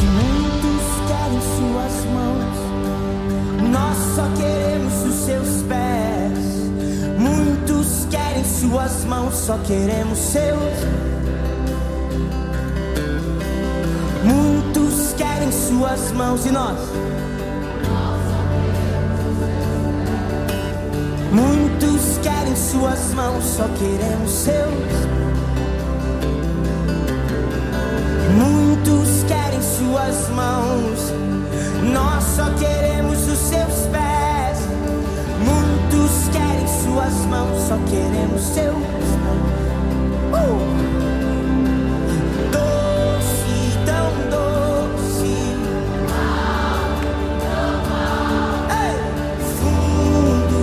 Muitos querem suas mãos, nós só queremos os seus pés. Muitos querem suas mãos, só queremos seus. Muitos querem suas mãos e nós. Muitos querem suas mãos, só queremos seus. Muitos querem suas mãos, nós só queremos os seus pés. Muitos querem suas mãos, só queremos seus. Doce, tão doce. Ei, fundo.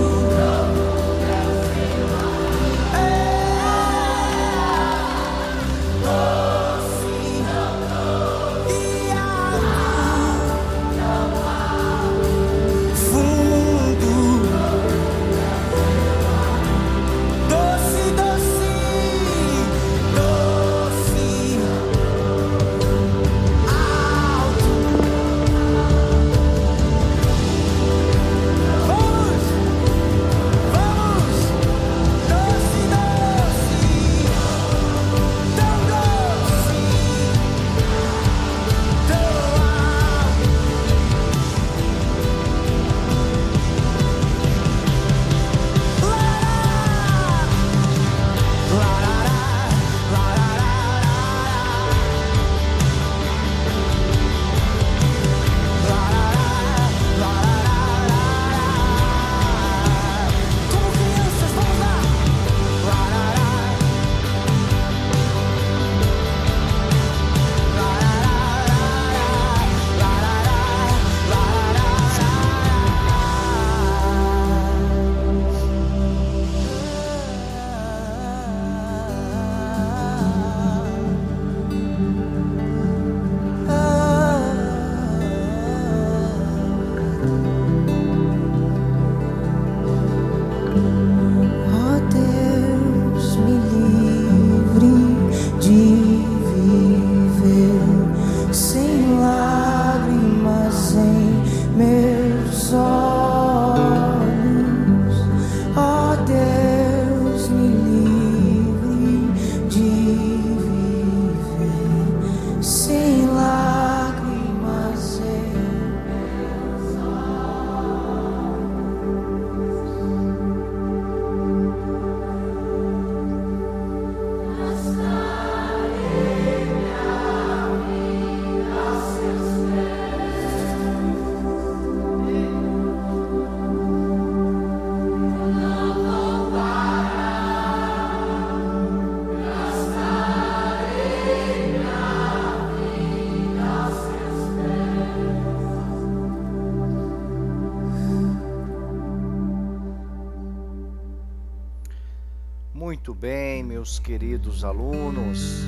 Muito bem, meus queridos alunos.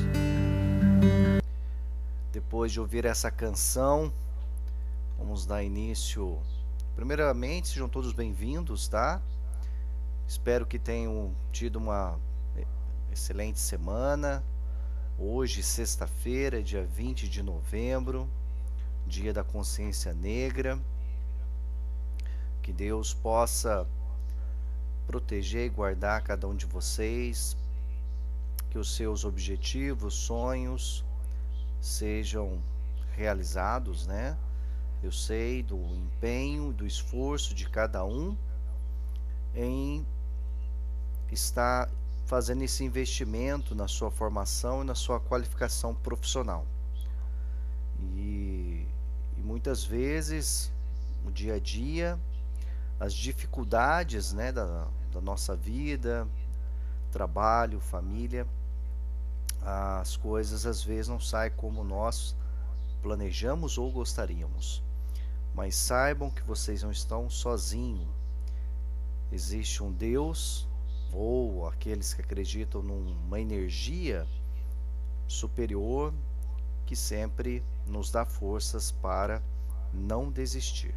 Depois de ouvir essa canção, vamos dar início. Primeiramente, sejam todos bem-vindos, tá? Espero que tenham tido uma excelente semana. Hoje, sexta-feira, dia 20 de novembro, Dia da Consciência Negra. Que Deus possa proteger e guardar cada um de vocês, que os seus objetivos, sonhos sejam realizados, né? Eu sei do empenho, do esforço de cada um em estar fazendo esse investimento na sua formação e na sua qualificação profissional. E muitas vezes, no dia a dia, as dificuldades, né, da nossa vida, trabalho, família, as coisas às vezes não saem como nós planejamos ou gostaríamos. Mas saibam que vocês não estão sozinhos. Existe um Deus, ou aqueles que acreditam numa energia superior que sempre nos dá forças para não desistir.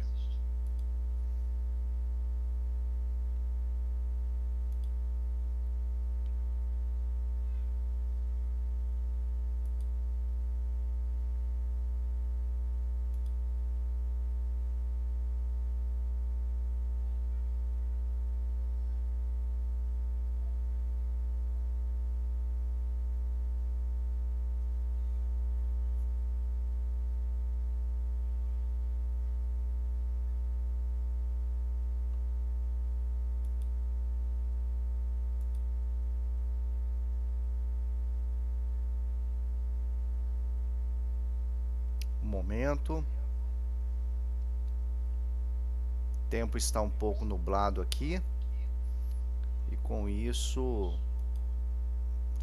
momento. O tempo está um pouco nublado aqui e com isso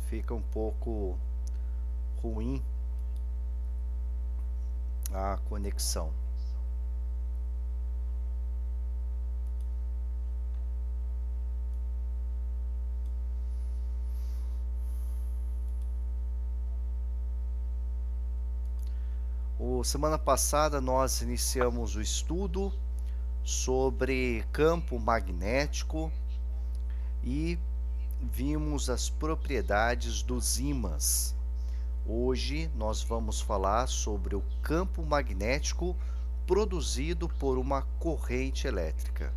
fica um pouco ruim a conexão. Semana passada nós iniciamos o estudo sobre campo magnético e vimos as propriedades dos ímãs. Hoje nós vamos falar sobre o campo magnético produzido por uma corrente elétrica.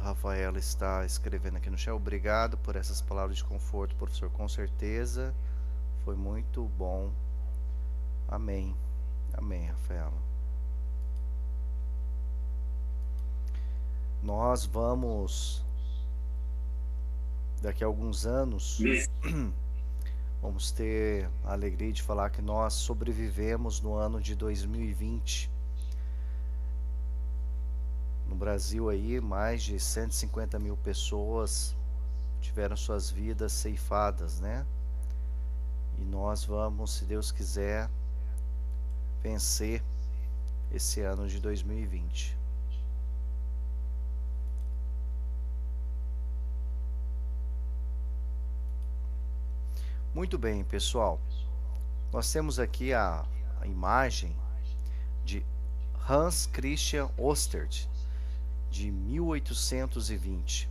Rafaela está escrevendo aqui no chat. Obrigado por essas palavras de conforto, professor. Com certeza foi muito bom. Amém. Amém, Rafaela. Nós vamos, daqui a alguns anos, vamos ter a alegria de falar que nós sobrevivemos no ano de 2020. No Brasil aí, mais de 150 mil pessoas tiveram suas vidas ceifadas, né? E nós vamos, se Deus quiser, vencer esse ano de 2020. Muito bem, pessoal. Nós temos aqui a imagem de Hans Christian Ørsted, de 1820.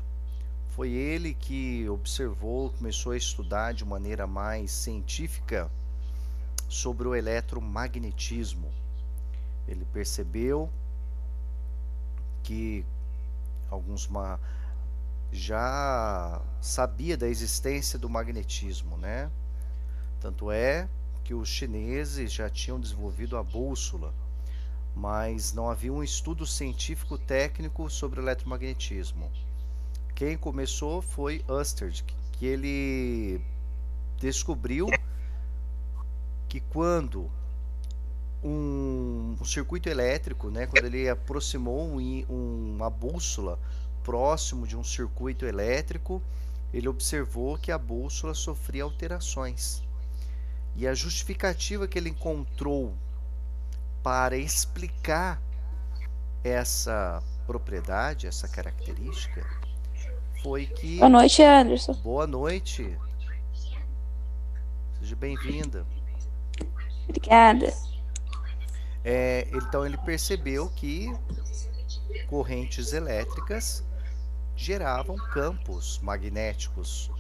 Foi ele que observou, começou a estudar de maneira mais científica sobre o eletromagnetismo. Ele percebeu que já sabia da existência do magnetismo, né? Tanto é que os chineses já tinham desenvolvido a bússola, mas não havia um estudo científico técnico sobre o eletromagnetismo. Quem começou foi Ørsted, que ele descobriu que quando um circuito elétrico, né, quando ele aproximou uma bússola próximo de um circuito elétrico, ele observou que a bússola sofria alterações. E a justificativa que ele encontrou para explicar essa propriedade, essa característica, foi que... Boa noite, Anderson. Boa noite. Seja bem-vinda. Obrigada. Então ele percebeu que correntes elétricas geravam campos magnéticos.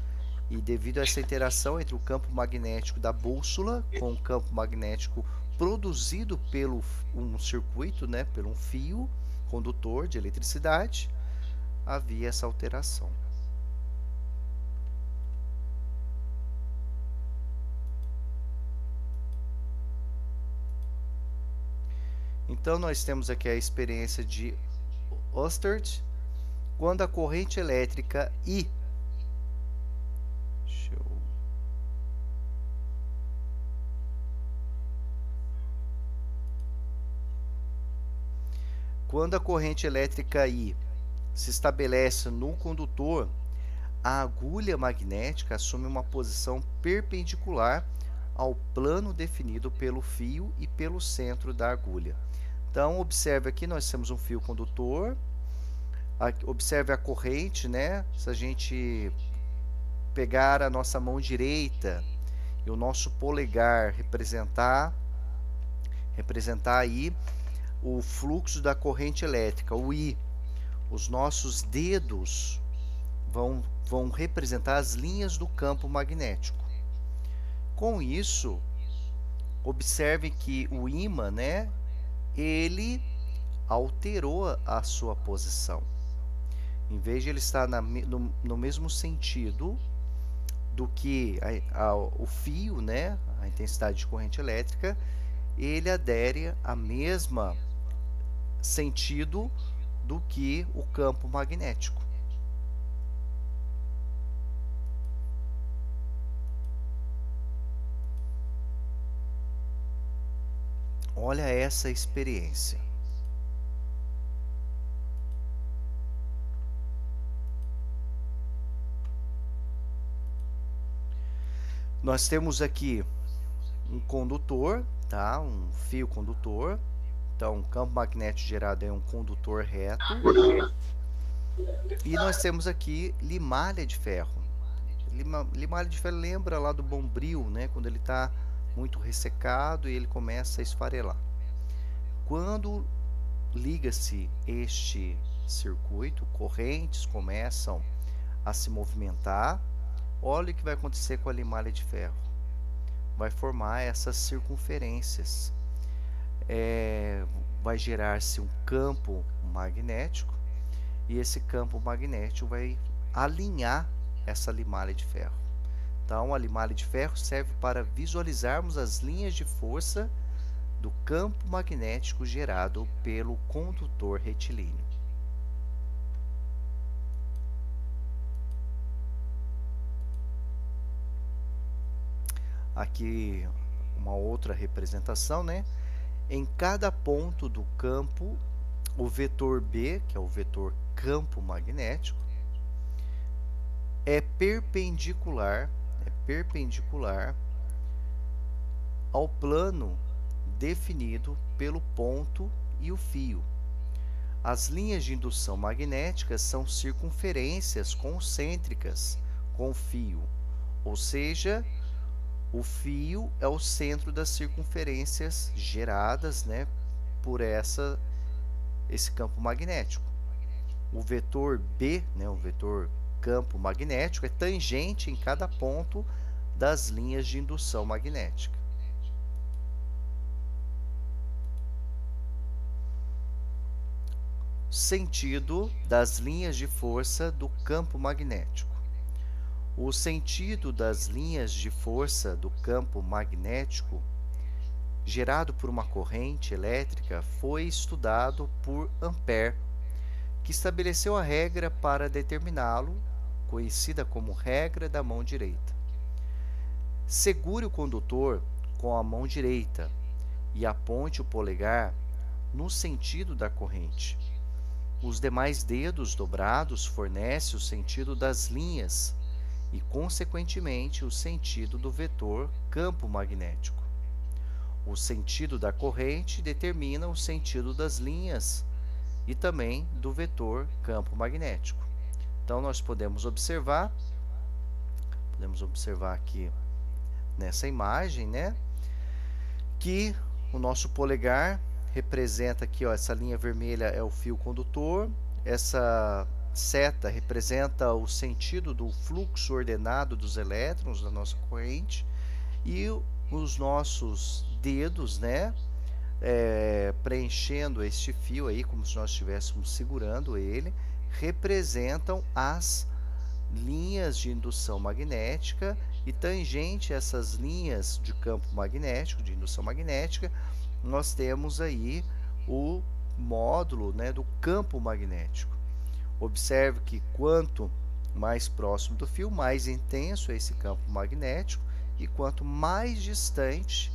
E devido a essa interação entre o campo magnético da bússola com o campo magnético produzido pelo um circuito, né, por um fio condutor de eletricidade, havia essa alteração. Então nós temos aqui a experiência de Ørsted, quando a corrente elétrica I Quando a corrente elétrica I se estabelece no condutor, a agulha magnética assume uma posição perpendicular ao plano definido pelo fio e pelo centro da agulha. Então, observe aqui, nós temos um fio condutor, observe a corrente, né? Se a gente pegar a nossa mão direita e o nosso polegar representar aí o fluxo da corrente elétrica, o I, os nossos dedos vão representar as linhas do campo magnético. Com isso, observe que o ímã, né, ele alterou a sua posição. Em vez de ele estar no mesmo sentido do que o fio, né, a intensidade de corrente elétrica, ele adere a mesma sentido do que o campo magnético. Olha essa experiência. Nós temos aqui um condutor, tá? Um fio condutor. Então, o campo magnético gerado é um condutor reto. E nós temos aqui limalha de ferro. Limalha de ferro lembra lá do bombril, né? Quando ele está muito ressecado e ele começa a esfarelar. Quando liga-se este circuito, correntes começam a se movimentar. Olha o que vai acontecer com a limalha de ferro. Vai formar essas circunferências. Vai gerar-se um campo magnético e esse campo magnético vai alinhar essa limalha de ferro. Então, a limalha de ferro serve para visualizarmos as linhas de força do campo magnético gerado pelo condutor retilíneo. Aqui uma outra representação, né? Em cada ponto do campo, o vetor B, que é o vetor campo magnético, é perpendicular ao plano definido pelo ponto e o fio. As linhas de indução magnética são circunferências concêntricas com o fio, ou seja, o fio é o centro das circunferências geradas, né, por esse campo magnético. O vetor B, né, o vetor campo magnético, é tangente em cada ponto das linhas de indução magnética. Sentido das linhas de força do campo magnético. O sentido das linhas de força do campo magnético gerado por uma corrente elétrica foi estudado por Ampère, que estabeleceu a regra para determiná-lo, conhecida como regra da mão direita. Segure o condutor com a mão direita e aponte o polegar no sentido da corrente. Os demais dedos dobrados fornecem o sentido das linhas e, consequentemente, o sentido do vetor campo magnético. O sentido da corrente determina o sentido das linhas e também do vetor campo magnético. Então, nós podemos observar aqui nessa imagem, né, que o nosso polegar representa aqui, ó, essa linha vermelha é o fio condutor, essa seta representa o sentido do fluxo ordenado dos elétrons da nossa corrente e os nossos dedos, né, preenchendo este fio aí, como se nós estivéssemos segurando ele, representam as linhas de indução magnética e tangente a essas linhas de campo magnético, de indução magnética, nós temos aí o módulo, né, do campo magnético. Observe que quanto mais próximo do fio, mais intenso é esse campo magnético, e quanto mais distante,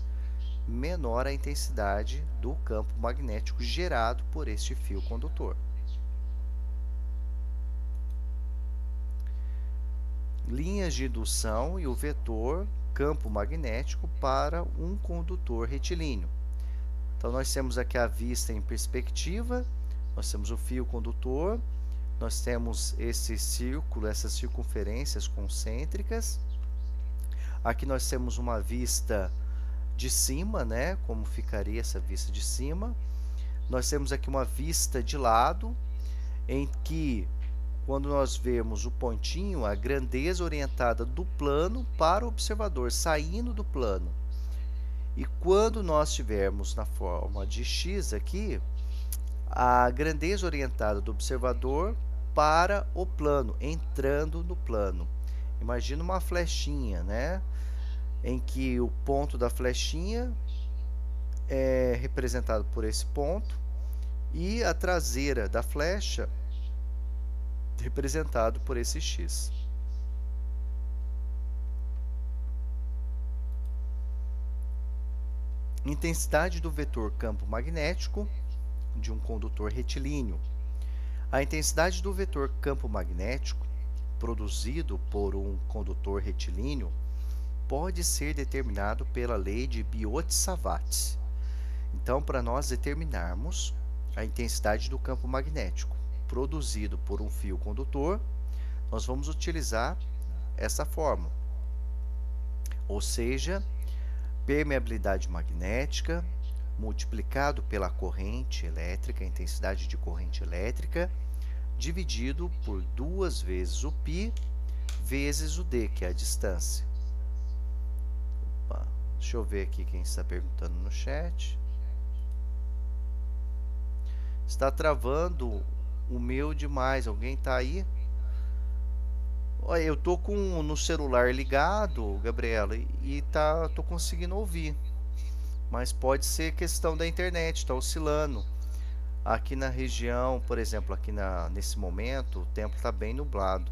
menor a intensidade do campo magnético gerado por este fio condutor. Linhas de indução e o vetor campo magnético para um condutor retilíneo. Então, nós temos aqui a vista em perspectiva, nós temos o fio condutor, nós temos esse círculo, essas circunferências concêntricas. Aqui nós temos uma vista de cima, né? Como ficaria essa vista de cima. Nós temos aqui uma vista de lado, em que, quando nós vemos o pontinho, a grandeza orientada do plano para o observador, saindo do plano. E quando nós tivermos na forma de X aqui, a grandeza orientada do observador para o plano, entrando no plano. Imagina uma flechinha, né? em que o ponto da flechinha é representado por esse ponto e a traseira da flecha representado por esse X. Intensidade do vetor campo magnético de um condutor retilíneo. A intensidade do vetor campo magnético produzido por um condutor retilíneo pode ser determinado pela lei de Biot-Savart. Então, para nós determinarmos a intensidade do campo magnético produzido por um fio condutor, nós vamos utilizar essa fórmula. Ou seja, permeabilidade magnética multiplicado pela corrente elétrica, a intensidade de corrente elétrica, dividido por 2 vezes o π vezes o d, que é a distância. Opa, deixa eu ver aqui quem está perguntando no chat. Está travando o meu demais. Alguém está aí? Olha, eu tô no celular ligado, Gabriela, e tô conseguindo ouvir. Mas pode ser questão da internet, está oscilando. Aqui na região, por exemplo, aqui nesse momento, o tempo está bem nublado.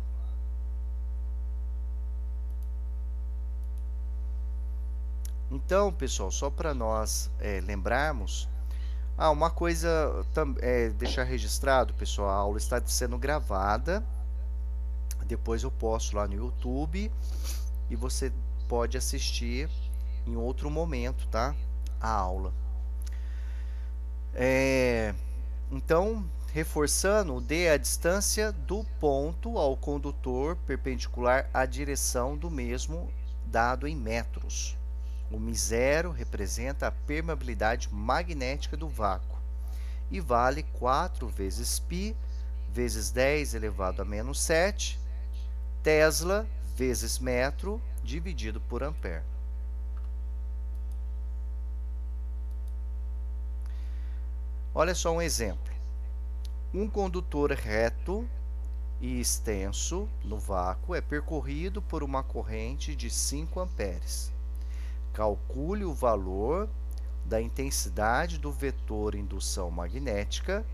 Então, pessoal, só para nós lembrarmos, uma coisa, deixar registrado, pessoal, a aula está sendo gravada, depois eu posto lá no YouTube e você pode assistir em outro momento, tá? A aula. Então, reforçando, o d é a distância do ponto ao condutor perpendicular à direção do mesmo, dado em metros. O μ0 representa a permeabilidade magnética do vácuo e vale 4 vezes π vezes 10 elevado a menos 7 Tesla vezes metro dividido por ampere. Olha só um exemplo. Um condutor reto e extenso no vácuo é percorrido por uma corrente de 5 amperes. Calcule o valor da intensidade do vetor indução magnética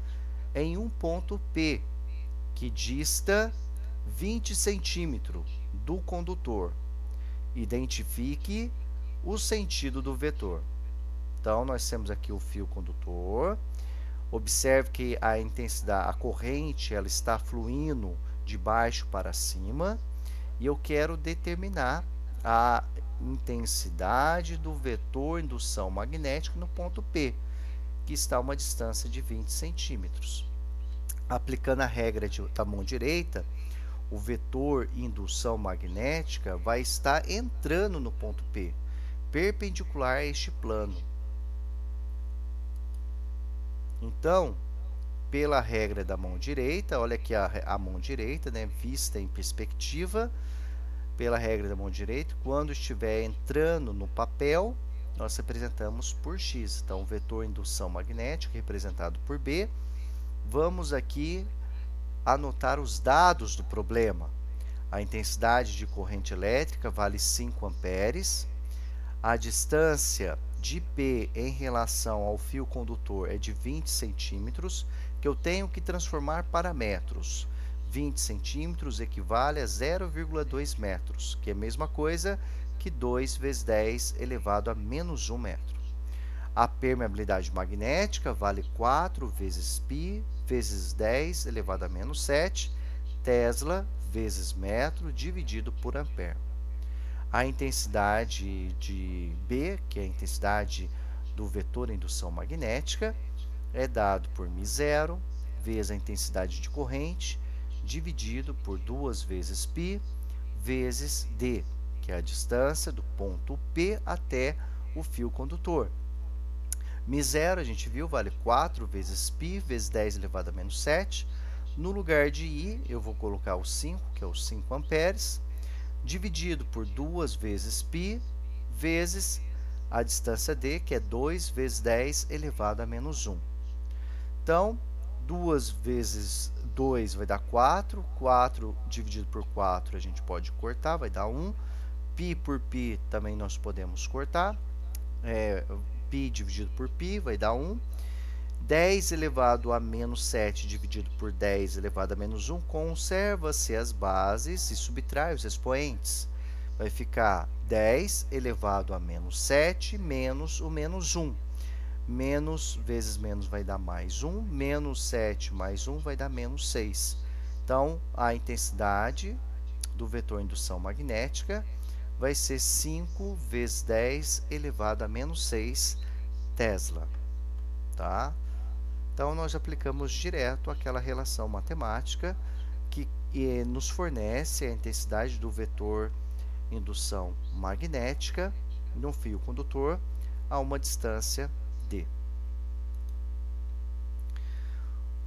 em um ponto P, que dista 20 centímetros do condutor. Identifique o sentido do vetor. Então, nós temos aqui o fio condutor. Observe que a corrente, ela está fluindo de baixo para cima. E eu quero determinar a intensidade do vetor indução magnética no ponto P, que está a uma distância de 20 centímetros. Aplicando a regra da mão direita, o vetor indução magnética vai estar entrando no ponto P, perpendicular a este plano. Então, pela regra da mão direita, olha aqui a mão direita, né, vista em perspectiva, pela regra da mão direita, quando estiver entrando no papel, nós representamos por x. Então, o vetor indução magnética representado por B. Vamos aqui anotar os dados do problema. A intensidade de corrente elétrica vale 5 amperes. A distância de P em relação ao fio condutor é de 20 centímetros, que eu tenho que transformar para metros. 20 centímetros equivale a 0,2 metros, que é a mesma coisa que 2 vezes 10 elevado a menos 1 metro. A permeabilidade magnética vale 4 vezes π vezes 10 elevado a menos 7 Tesla vezes metro dividido por ampere. A intensidade de B, que é a intensidade do vetor indução magnética, é dado por μ0 vezes a intensidade de corrente dividido por 2 vezes π vezes d, que é a distância do ponto P até o fio condutor. μ0, a gente viu, vale 4 vezes π vezes 10 elevado a menos 7. No lugar de I, eu vou colocar o 5, que é os 5 amperes, dividido por 2 vezes π vezes a distância d, que é 2 vezes 10 elevado a menos 1. Então, 2 vezes 2 vai dar 4, 4 dividido por 4 a gente pode cortar, vai dar 1. π por π também nós podemos cortar. Π dividido por π vai dar 1. 10 elevado a menos 7 dividido por 10 elevado a menos 1, conserva-se as bases e subtrai os expoentes. Vai ficar 10 elevado a menos 7 menos o menos 1. Menos vezes menos vai dar mais 1, menos 7 mais 1 vai dar menos 6. Então, a intensidade do vetor indução magnética vai ser 5 vezes 10 elevado a menos 6 Tesla. Tá? Então, nós aplicamos direto aquela relação matemática que nos fornece a intensidade do vetor indução magnética num fio condutor a uma distância d.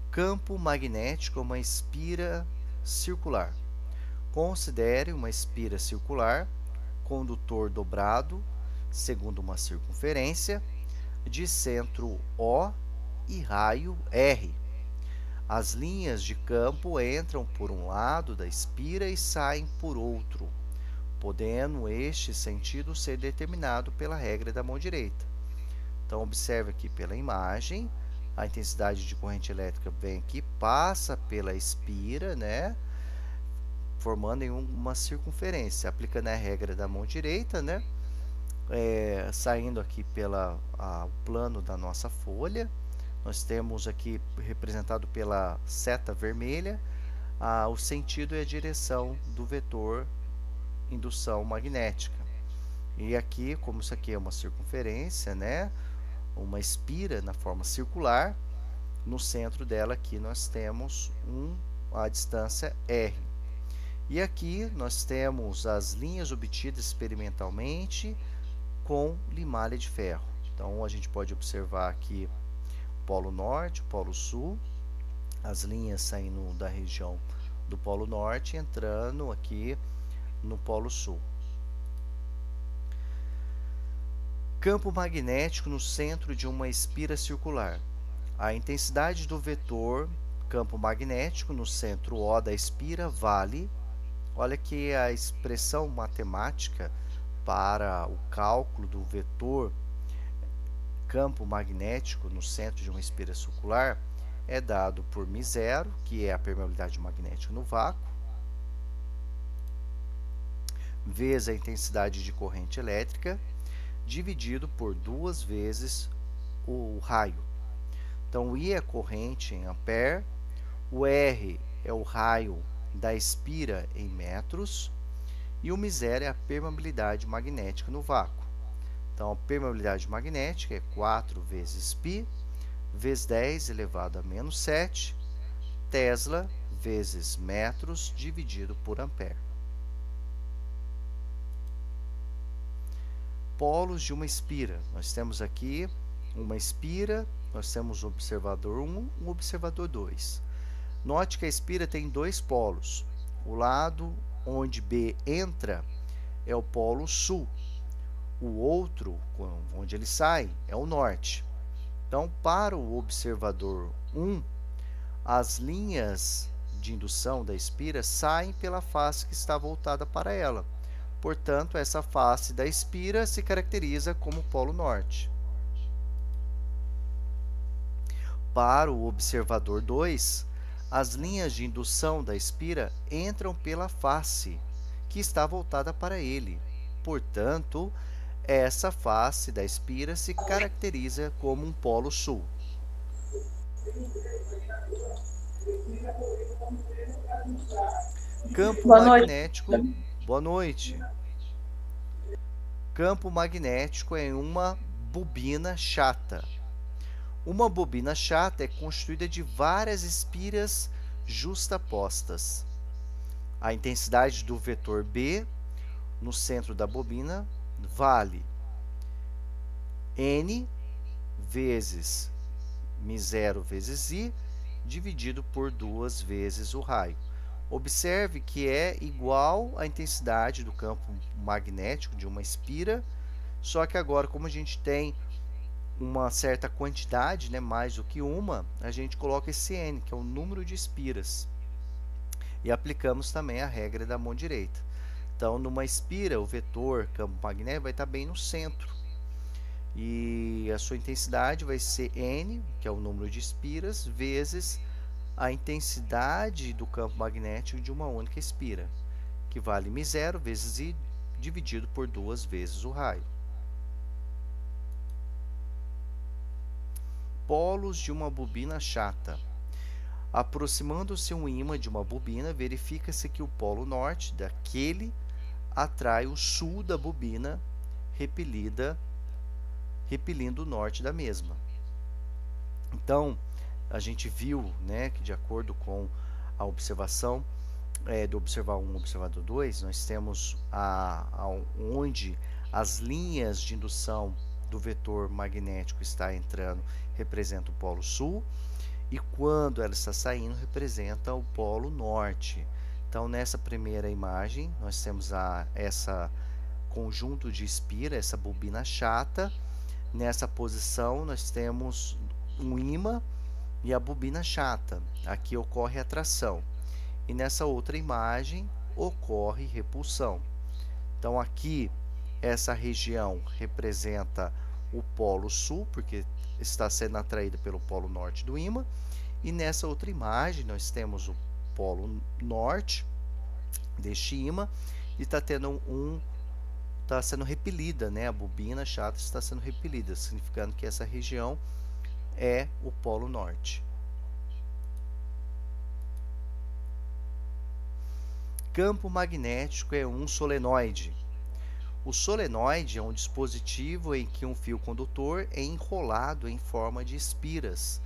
Campo magnético é uma espira circular. Considere uma espira circular, condutor dobrado, segundo uma circunferência, de centro O e raio R. As linhas de campo entram por um lado da espira e saem por outro, podendo este sentido ser determinado pela regra da mão direita. Então, observe aqui pela imagem, a intensidade de corrente elétrica vem aqui, passa pela espira, né, formando em uma circunferência, aplicando a regra da mão direita, né, saindo aqui pelo plano da nossa folha. Nós temos aqui representado pela seta vermelha o sentido e a direção do vetor indução magnética. E aqui, como isso aqui é uma circunferência, né, uma espira na forma circular, no centro dela aqui nós temos a distância R. E aqui nós temos as linhas obtidas experimentalmente com limalha de ferro. Então, a gente pode observar aqui Polo Norte, Polo Sul, as linhas saindo da região do Polo Norte, entrando aqui no Polo Sul. Campo magnético no centro de uma espira circular. A intensidade do vetor campo magnético no centro O da espira vale, olha que a expressão matemática para o cálculo do vetor campo magnético no centro de uma espira circular é dado por μ0, que é a permeabilidade magnética no vácuo, vezes a intensidade de corrente elétrica, dividido por 2 vezes o raio. Então, o I é a corrente em ampere, o R é o raio da espira em metros, e o μ0 é a permeabilidade magnética no vácuo. Então, a permeabilidade magnética é 4 vezes π, vezes 10 elevado a menos 7, Tesla, vezes metros, dividido por ampere. Polos de uma espira. Nós temos aqui uma espira, nós temos o observador 1 e o observador 2. Note que a espira tem 2 polos. O lado onde B entra é o polo sul. O outro, onde ele sai, é o norte. Então, para o observador 1, as linhas de indução da espira saem pela face que está voltada para ela. Portanto, essa face da espira se caracteriza como polo norte. Para o observador 2, as linhas de indução da espira entram pela face que está voltada para ele. Portanto, essa face da espira se caracteriza como um polo sul. Campo magnético. Boa noite. Campo magnético é uma bobina chata. Uma bobina chata é constituída de várias espiras justapostas. A intensidade do vetor B no centro da bobina vale N vezes μ0 vezes I dividido por 2 vezes o raio. Observe que é igual à intensidade do campo magnético de uma espira, só que agora, como a gente tem uma certa quantidade, né, mais do que uma, a gente coloca esse N, que é o número de espiras. E aplicamos também a regra da mão direita. Então, numa espira, o vetor campo magnético vai estar bem no centro. E a sua intensidade vai ser N, que é o número de espiras, vezes a intensidade do campo magnético de uma única espira, que vale μ0 vezes I dividido por 2 vezes o raio. Polos de uma bobina chata. Aproximando-se um ímã de uma bobina, verifica-se que o polo norte daquele atrai o sul da bobina, repelindo o norte da mesma. Então, a gente viu, né, que de acordo com a observação do observador 1 e observador 2, nós temos onde as linhas de indução do vetor magnético está entrando, representa o polo sul, e quando ela está saindo, representa o polo norte. Então, nessa primeira imagem, nós temos essa conjunto de espira, essa bobina chata. Nessa posição, nós temos um ímã e a bobina chata. Aqui ocorre atração. E nessa outra imagem, ocorre repulsão. Então, aqui, essa região representa o polo sul, porque está sendo atraída pelo polo norte do ímã. E nessa outra imagem, nós temos o polo norte deste ímã e está sendo repelida, né? A bobina chata está sendo repelida, significando que essa região é o polo norte. Campo magnético é um solenoide. O solenoide é um dispositivo em que um fio condutor é enrolado em forma de espiras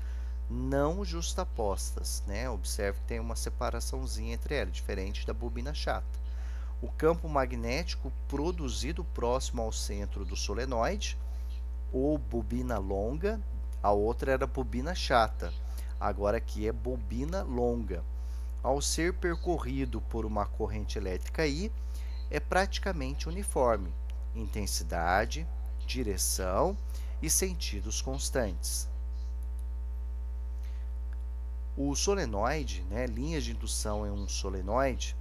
não justapostas, né? Observe que tem uma separaçãozinha entre elas, diferente da bobina chata. O campo magnético produzido próximo ao centro do solenoide, ou bobina longa, a outra era bobina chata, agora aqui é bobina longa. Ao ser percorrido por uma corrente elétrica I, é praticamente uniforme, intensidade, direção e sentidos constantes. O solenoide, né, linhas de indução em um solenoide,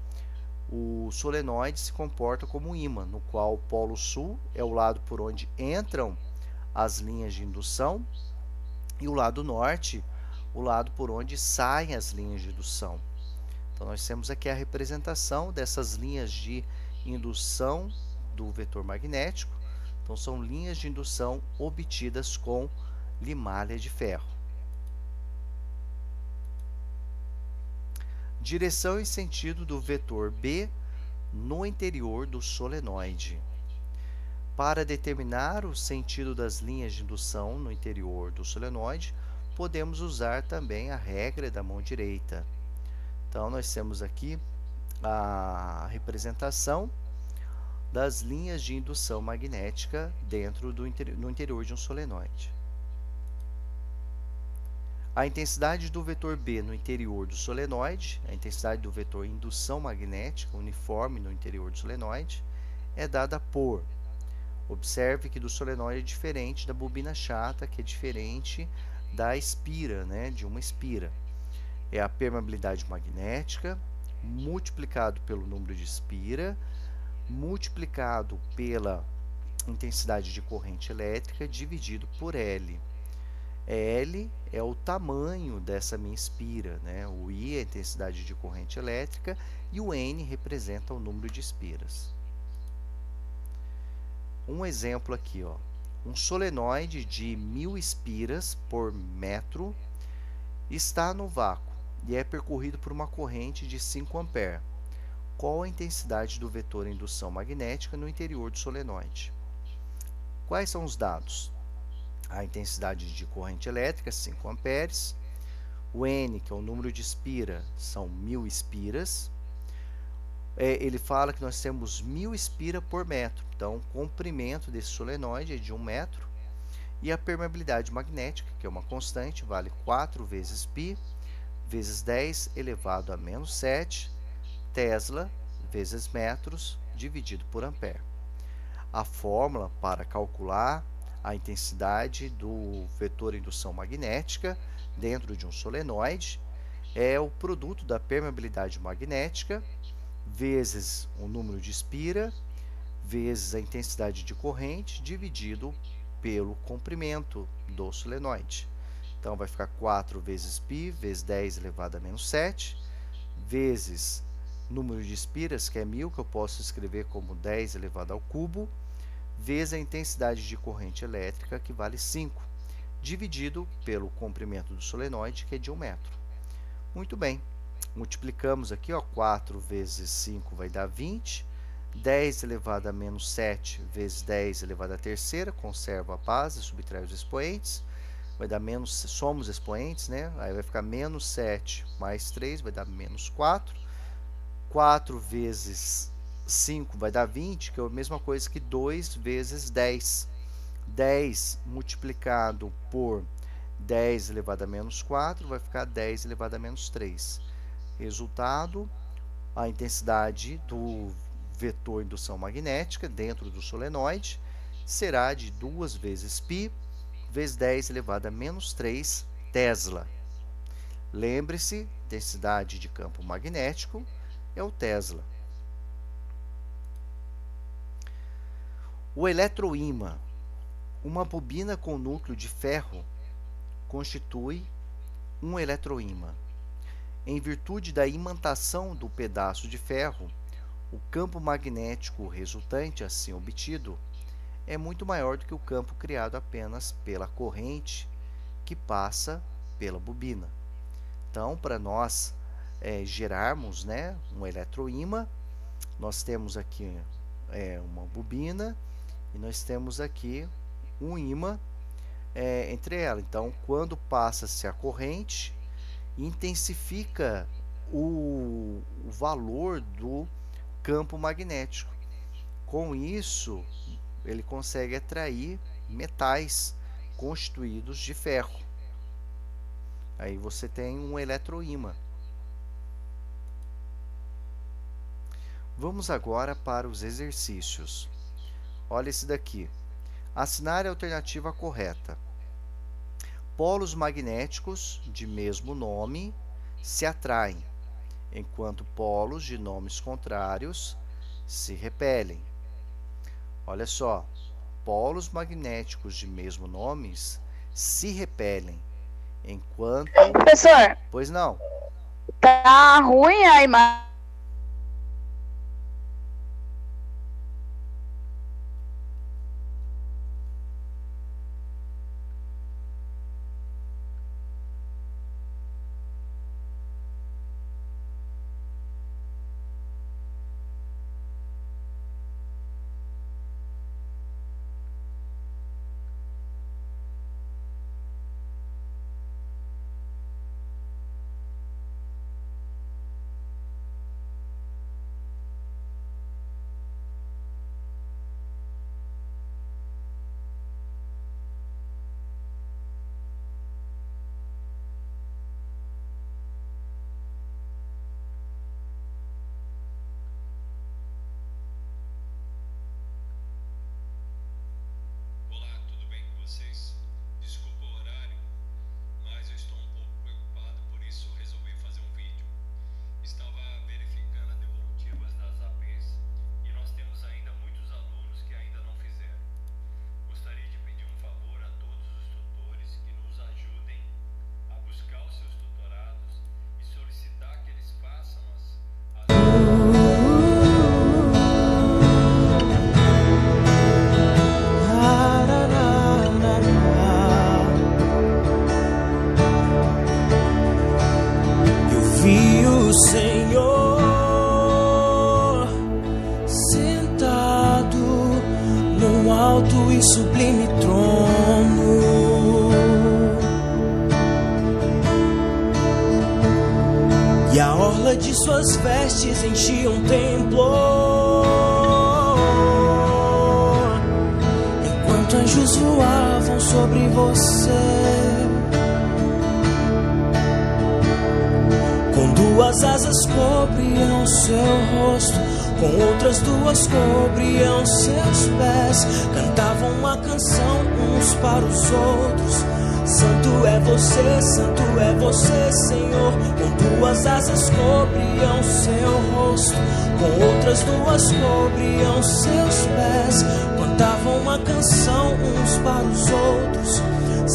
o solenoide se comporta como um ímã, no qual o polo sul é o lado por onde entram as linhas de indução e o lado norte, o lado por onde saem as linhas de indução. Então, nós temos aqui a representação dessas linhas de indução do vetor magnético. Então, são linhas de indução obtidas com limalha de ferro. Direção e sentido do vetor B no interior do solenoide. Para determinar o sentido das linhas de indução no interior do solenoide, podemos usar também a regra da mão direita. Então, nós temos aqui a representação das linhas de indução magnética no interior de um solenoide. A intensidade do vetor B no interior do solenoide, a intensidade do vetor indução magnética uniforme no interior do solenoide, é dada por... Observe que do solenoide é diferente da bobina chata, que é diferente da espira, né, de uma espira. É a permeabilidade magnética, multiplicado pelo número de espira, multiplicado pela intensidade de corrente elétrica, dividido por L. L é o tamanho dessa minha espira, né? O I é a intensidade de corrente elétrica e o N representa o número de espiras. Um exemplo aqui, ó. Um solenoide de 1000 espiras por metro está no vácuo e é percorrido por uma corrente de 5 A. Qual a intensidade do vetor indução magnética no interior do solenoide? Quais são os dados? A intensidade de corrente elétrica, 5 amperes. O N, que é o número de espira, são 1000 espiras. Ele fala que nós temos 1000 espiras por metro. Então, o comprimento desse solenoide é de 1 metro. E a permeabilidade magnética, que é uma constante, vale 4 vezes π, vezes 10 elevado a menos 7, Tesla, vezes metros, dividido por ampere. A fórmula para calcular a intensidade do vetor indução magnética dentro de um solenoide é o produto da permeabilidade magnética vezes o número de espira, vezes a intensidade de corrente, dividido pelo comprimento do solenoide. Então, vai ficar 4 vezes π, vezes 10 elevado a menos 7, vezes número de espiras, que é 1000, que eu posso escrever como 10 elevado ao cubo, vezes a intensidade de corrente elétrica, que vale 5, dividido pelo comprimento do solenoide, que é de 1 metro. Muito bem, multiplicamos aqui, ó, 4 vezes 5 vai dar 20, 10 elevado a menos 7 vezes 10 elevado à terceira, conserva a base, subtrai os expoentes, vai dar menos, somos expoentes, né? Aí vai ficar menos 7 mais 3, vai dar menos 4. 4 vezes 5 vai dar 20, que é a mesma coisa que 2 vezes 10. 10 multiplicado por 10 elevado a menos 4 vai ficar 10 elevado a menos 3. Resultado, a intensidade do vetor indução magnética dentro do solenoide será de 2 vezes π vezes 10 elevado a menos 3 Tesla. Lembre-se, densidade de campo magnético é o Tesla. O eletroímã. Uma bobina com núcleo de ferro constitui um eletroímã. Em virtude da imantação do pedaço de ferro, o campo magnético resultante assim obtido é muito maior do que o campo criado apenas pela corrente que passa pela bobina. Então, para nós gerarmos, né, um eletroímã, nós temos aqui uma bobina e nós temos aqui um ímã entre elas. Então, quando passa-se a corrente, intensifica o valor do campo magnético. Com isso, ele consegue atrair metais constituídos de ferro. Aí você tem um eletroímã. Vamos agora para os exercícios. Olha esse daqui. Assinar a alternativa correta. Polos magnéticos de mesmo nome se atraem, enquanto polos de nomes contrários se repelem. Olha só, polos magnéticos de mesmo nomes se repelem, enquanto... Professor, Pois não. tá ruim a imagem. alto e sublime trono. E a orla de suas vestes enchia um templo, enquanto anjos voavam sobre você. Com duas asas cobriam seu rosto, com outras duas cobriam seus pés. Cantavam uma canção uns para os outros: Santo é você, santo é você, Senhor. Com duas asas cobriam seu rosto, com outras duas cobriam seus pés. Cantavam uma canção uns para os outros.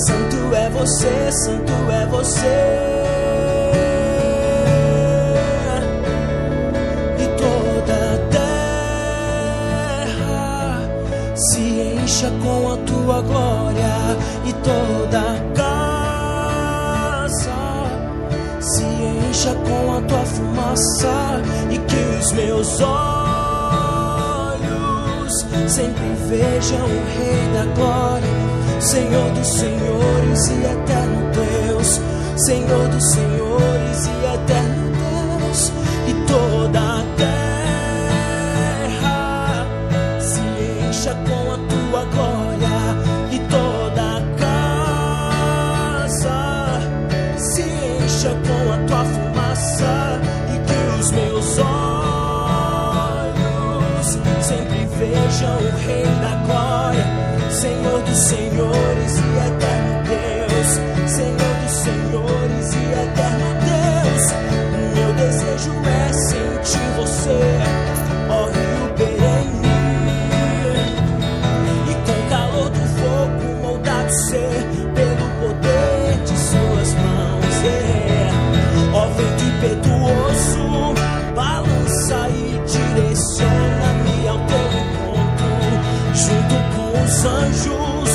Santo é você, santo é você. E toda a terra se encha com a tua glória, e toda casa se encha com a tua fumaça, e que os meus olhos sempre vejam o Rei da glória, Senhor dos senhores e eterno Deus, Senhor dos senhores e eterno Deus. E toda a terra se encha com a tua glória, e toda a casa se encha com a tua fumaça, e que os meus olhos sempre vejam o Rei da glória, Senhor dos senhores e eterno Deus, Senhor dos senhores e eterno Deus. Meu desejo é sentir você, ó Rio Bereni, e com o calor do fogo moldado ser pelo poder de suas mãos. Ó vento impetuoso, balança e direciona-me ao teu encontro. Junto com os anjos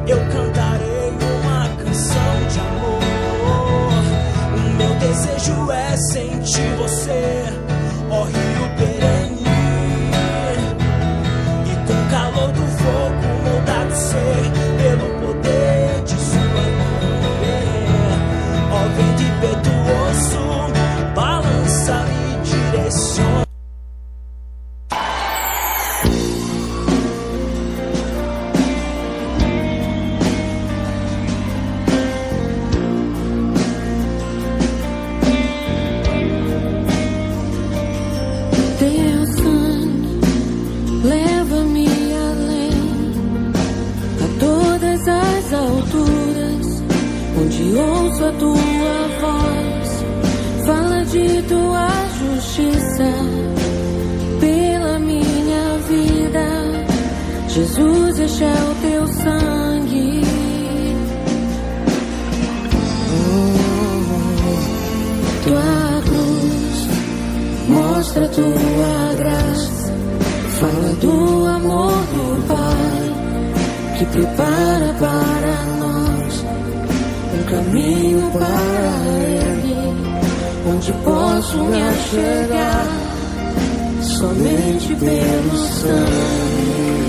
eu cantarei uma canção de amor. O meu desejo é sentir você, ó Rio Bereni, e com o calor do fogo moldado ser pelo poder de sua mão. Ó vento impetuoso, balança e direciona. Leva-me além, a todas as alturas, onde ouço a tua voz. Fala de tua justiça pela minha vida. Jesus, este é o teu sangue. Tua cruz mostra tua graça. Fala do amor do Pai, que prepara para nós um caminho para Ele, onde posso me achegar somente pelo sangue.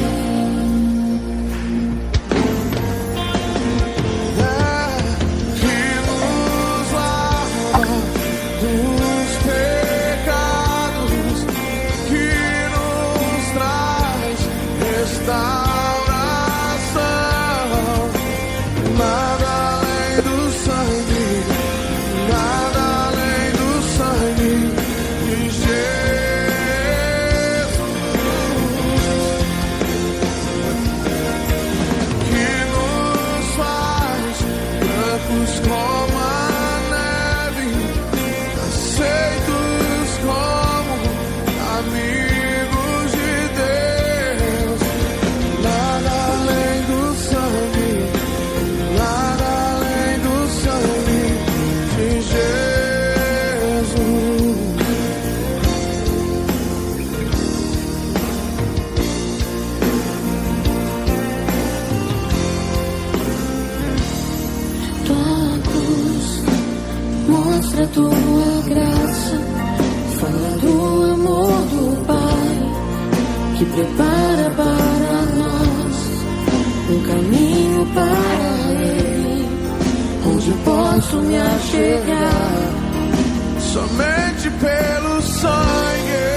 Mostra tua graça, fala do amor do Pai, que prepara para nós um caminho para Ele, onde posso me achegar somente pelo sangue.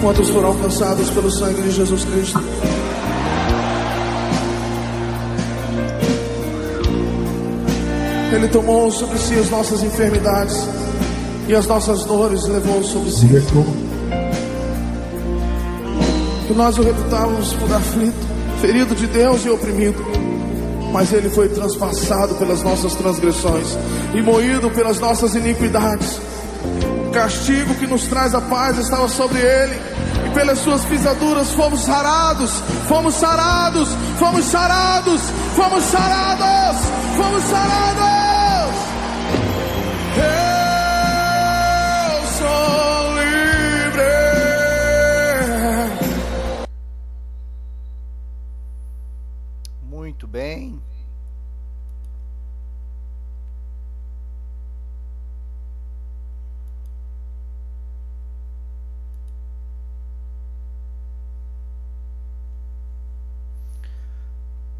Quantos foram alcançados pelo sangue de Jesus Cristo? Ele tomou sobre si as nossas enfermidades e as nossas dores levou sobre si. Que nós o reputávamos por aflito, ferido de Deus e oprimido, mas ele foi transpassado pelas nossas transgressões e moído pelas nossas iniquidades. O castigo que nos traz a paz estava sobre ele, e pelas suas pisaduras fomos sarados, fomos sarados, fomos sarados, fomos sarados, fomos sarados. Eu sou livre. Muito bem.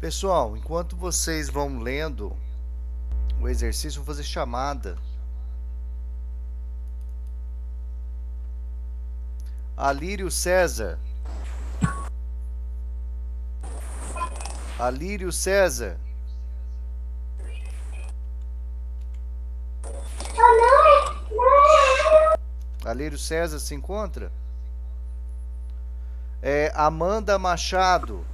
Pessoal, enquanto vocês vão lendo o exercício, eu vou fazer chamada. Alírio César. Alírio César. Alírio César se encontra? Amanda Machado.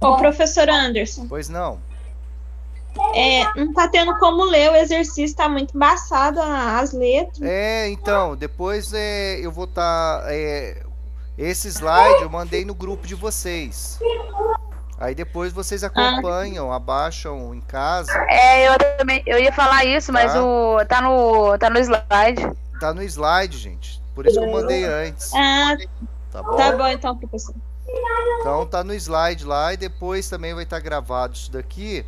Ô, professor Anderson, Pois não. não tá tendo como ler o exercício, tá muito embaçado as letras. Então, depois eu vou estar... esse slide eu mandei no grupo de vocês. Aí depois vocês acompanham, abaixam em casa. Eu ia falar isso, mas tá no slide. Tá no slide, gente. Por isso que eu mandei antes. Tá bom? Tá bom então, professor. Então tá no slide lá e depois também vai estar gravado isso daqui.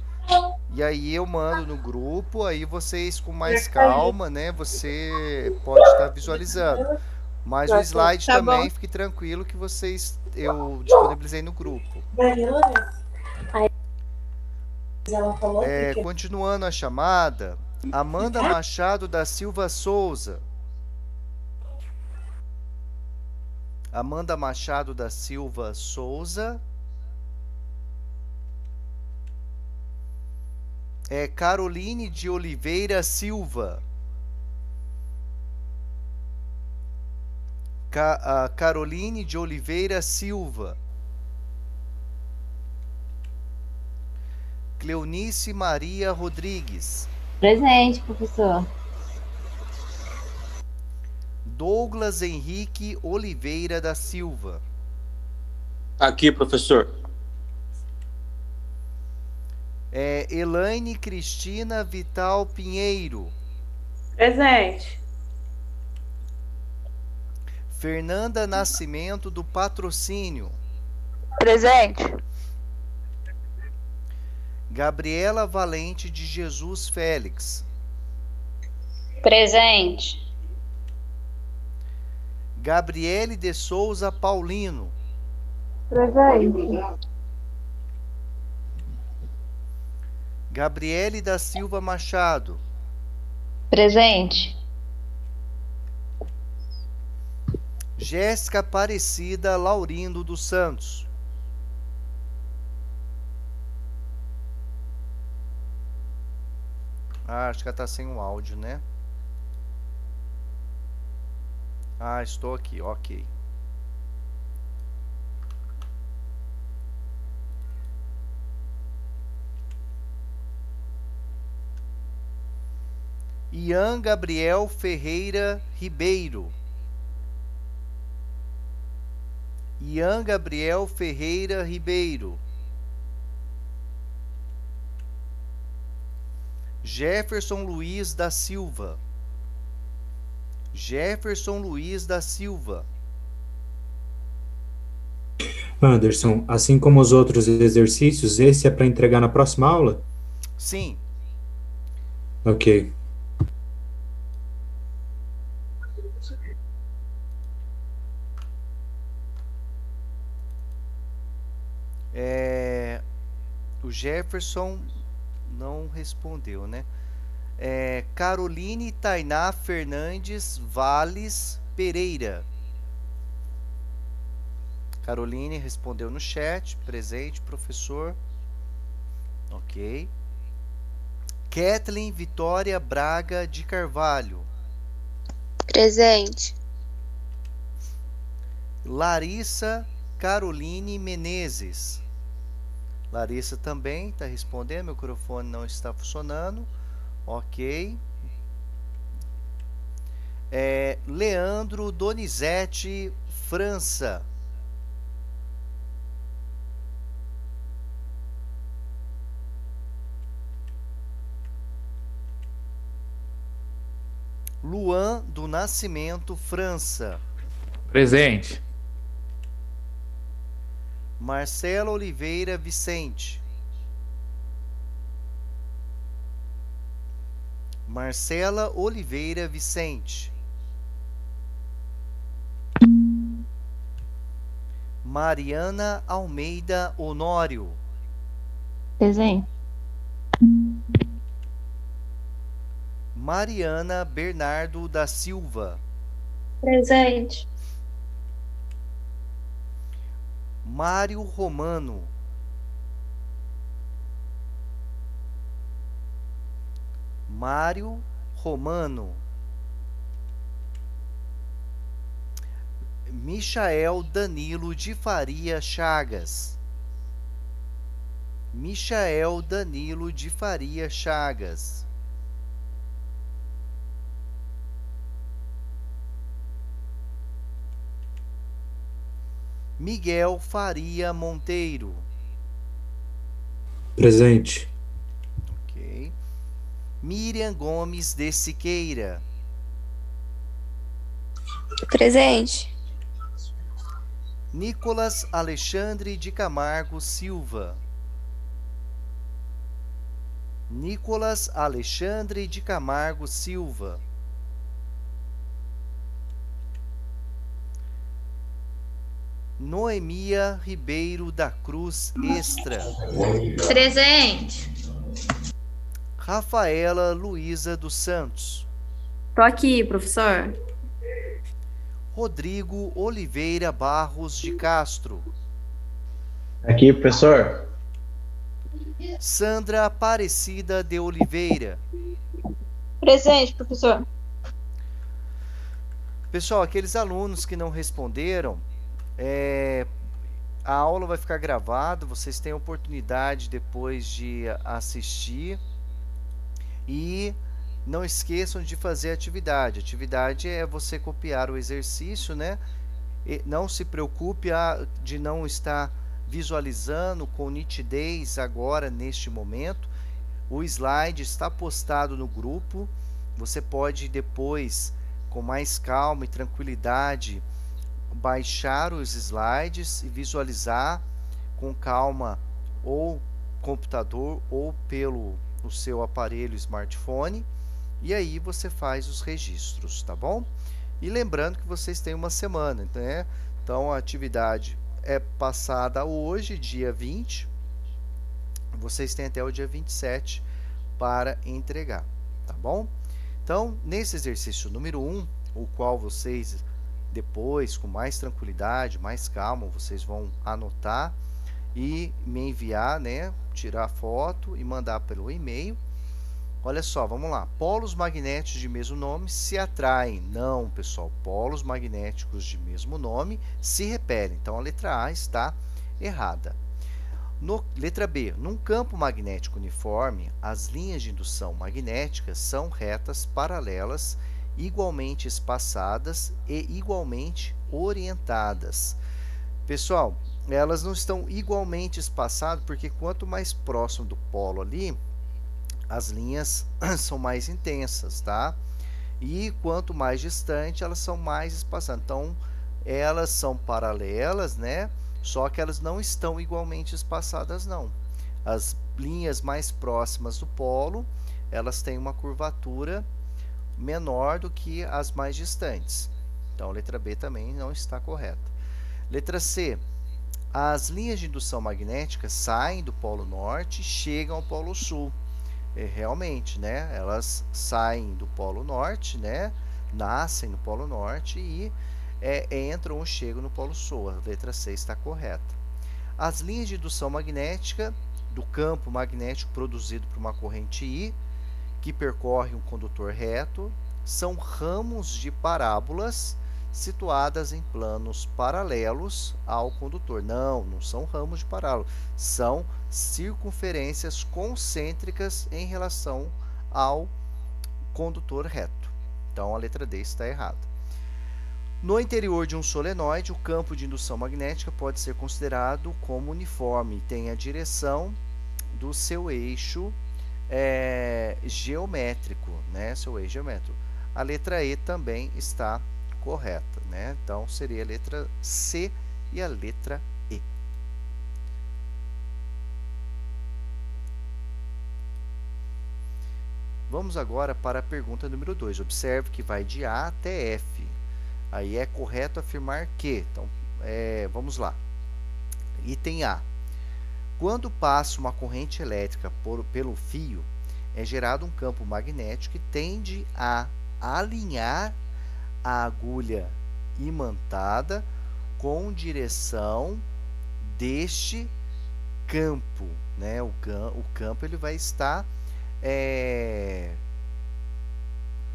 E aí eu mando no grupo, aí vocês com mais calma, né? Você pode estar visualizando. Mas o slide Tá também, bom. fique tranquilo que eu disponibilizei no grupo. Continuando a chamada, Amanda Machado da Silva Souza. Amanda Machado da Silva Souza. Caroline de Oliveira Silva. Caroline de Oliveira Silva. Cleonice Maria Rodrigues. Presente, professor. Douglas Henrique Oliveira da Silva. Aqui, professor. Elaine Cristina Vital Pinheiro. Presente. Fernanda Nascimento do Patrocínio. Presente. Gabriela Valente de Jesus Félix. Presente. Gabriele de Souza Paulino. Presente. Gabriele da Silva Machado. Presente. Jéssica Aparecida Laurindo dos Santos. Ah, acho que ela tá sem o áudio, né? Ah, estou aqui, ok. Ian Gabriel Ferreira Ribeiro. Ian Gabriel Ferreira Ribeiro. Jefferson Luiz da Silva. Jefferson Luiz da Silva. Anderson, assim como os outros exercícios, esse é para entregar na próxima aula? Sim. Ok. O Jefferson não respondeu, né? Caroline Tainá Fernandes Valles Pereira. Caroline respondeu no chat. Presente, professor. Ok. Kathleen Vitória Braga de Carvalho. Presente. Larissa Caroline Menezes. Larissa também está respondendo. Meu microfone não está funcionando. Ok. Leandro Donizete França. Luan do Nascimento França. Presente. Marcela Oliveira Vicente. Marcela Oliveira Vicente. Mariana Almeida Honório. Presente. Mariana Bernardo da Silva. Presente. Mário Romano. Mário Romano. Michael Danilo de Faria Chagas. Michael Danilo de Faria Chagas. Miguel Faria Monteiro. Presente. Ok. Miriam Gomes de Siqueira. Presente. Nicolas Alexandre de Camargo Silva. Nicolas Alexandre de Camargo Silva. Noemia Ribeiro da Cruz Extra. Presente. Rafaela Luiza dos Santos. Tô aqui, professor. Rodrigo Oliveira Barros de Castro. Aqui, professor. Sandra Aparecida de Oliveira. Presente, professor. Pessoal, aqueles alunos que não responderam, a aula vai ficar gravada, vocês têm a oportunidade depois de assistir e não esqueçam de fazer a atividade. A atividade é você copiar o exercício, né? E não se preocupe de não estar visualizando com nitidez agora, neste momento. O slide está postado no grupo. Você pode depois, com mais calma e tranquilidade, baixar os slides e visualizar com calma, ou computador ou pelo o seu aparelho smartphone, e aí você faz os registros, tá bom? E lembrando que vocês têm uma semana, né? Então a atividade é passada hoje, dia 20, vocês têm até o dia 27 para entregar, tá bom? Então, nesse exercício número 1, o qual vocês depois, com mais tranquilidade, mais calma, vocês vão anotar e me enviar, né? Tirar foto e mandar pelo e-mail. Olha só, vamos lá. Polos magnéticos de mesmo nome se atraem. Não, pessoal. Polos magnéticos de mesmo nome se repelem. Então, a letra A está errada. Letra B. Num campo magnético uniforme, as linhas de indução magnética são retas paralelas, igualmente espaçadas e igualmente orientadas. Pessoal, elas não estão igualmente espaçadas porque quanto mais próximo do polo ali, as linhas são mais intensas, tá? E quanto mais distante, elas são mais espaçadas. Então, elas são paralelas, né? Só que elas não estão igualmente espaçadas, não. As linhas mais próximas do polo, elas têm uma curvatura menor do que as mais distantes. Então, a letra B também não está correta. Letra C. As linhas de indução magnética saem do polo norte e chegam ao polo sul. Realmente, né? Elas saem do polo norte, né? Nascem no polo norte e entram ou chegam no polo sul. A letra C está correta. As linhas de indução magnética do campo magnético produzido por uma corrente I, que percorre um condutor reto, são ramos de parábolas situadas em planos paralelos ao condutor. Não são ramos de parábola, são circunferências concêntricas em relação ao condutor reto. Então, a letra D está errada. No interior de um solenoide, o campo de indução magnética pode ser considerado como uniforme, tem a direção do seu eixo geométrico, né? Seu eixo geométrico. A letra E também está correta, né? Então, seria a letra C e a letra E. Vamos agora para a pergunta número 2. Observe que vai de A até F. Aí é correto afirmar que. Então, vamos lá. Item A. Quando passa uma corrente elétrica pelo fio, é gerado um campo magnético que tende a alinhar a agulha imantada com direção deste campo, né? O campo ele vai estar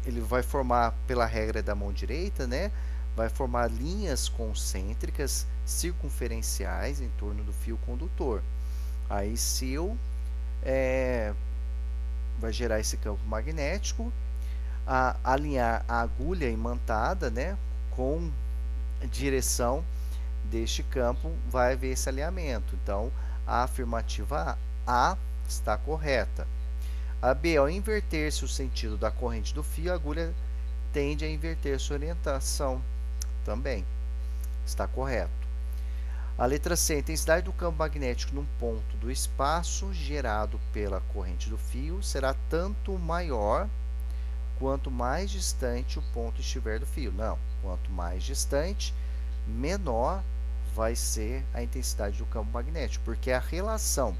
ele vai formar, pela regra da mão direita, né? Vai formar linhas concêntricas circunferenciais em torno do fio condutor. Aí vai gerar esse campo magnético, alinhar a agulha imantada, né, com direção deste campo, vai haver esse alinhamento. Então, a afirmativa A está correta. A B, ao inverter-se o sentido da corrente do fio, a agulha tende a inverter sua orientação. Também está correto. A letra C, a intensidade do campo magnético num ponto do espaço gerado pela corrente do fio será tanto maior quanto mais distante o ponto estiver do fio. Não, quanto mais distante, menor vai ser a intensidade do campo magnético, porque a relação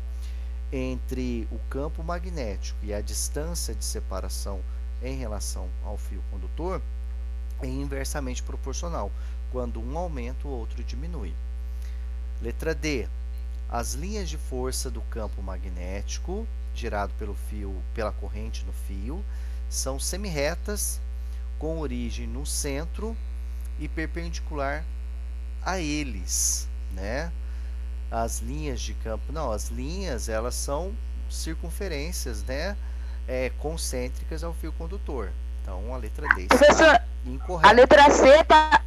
entre o campo magnético e a distância de separação em relação ao fio condutor é inversamente proporcional. Quando um aumenta, o outro diminui. Letra D. As linhas de força do campo magnético gerado pela corrente no fio são semirretas, com origem no centro e perpendicular a eles, né? As linhas de campo, não, as linhas elas são circunferências, né? Concêntricas ao fio condutor. Então a letra D está incorreta. A letra C tá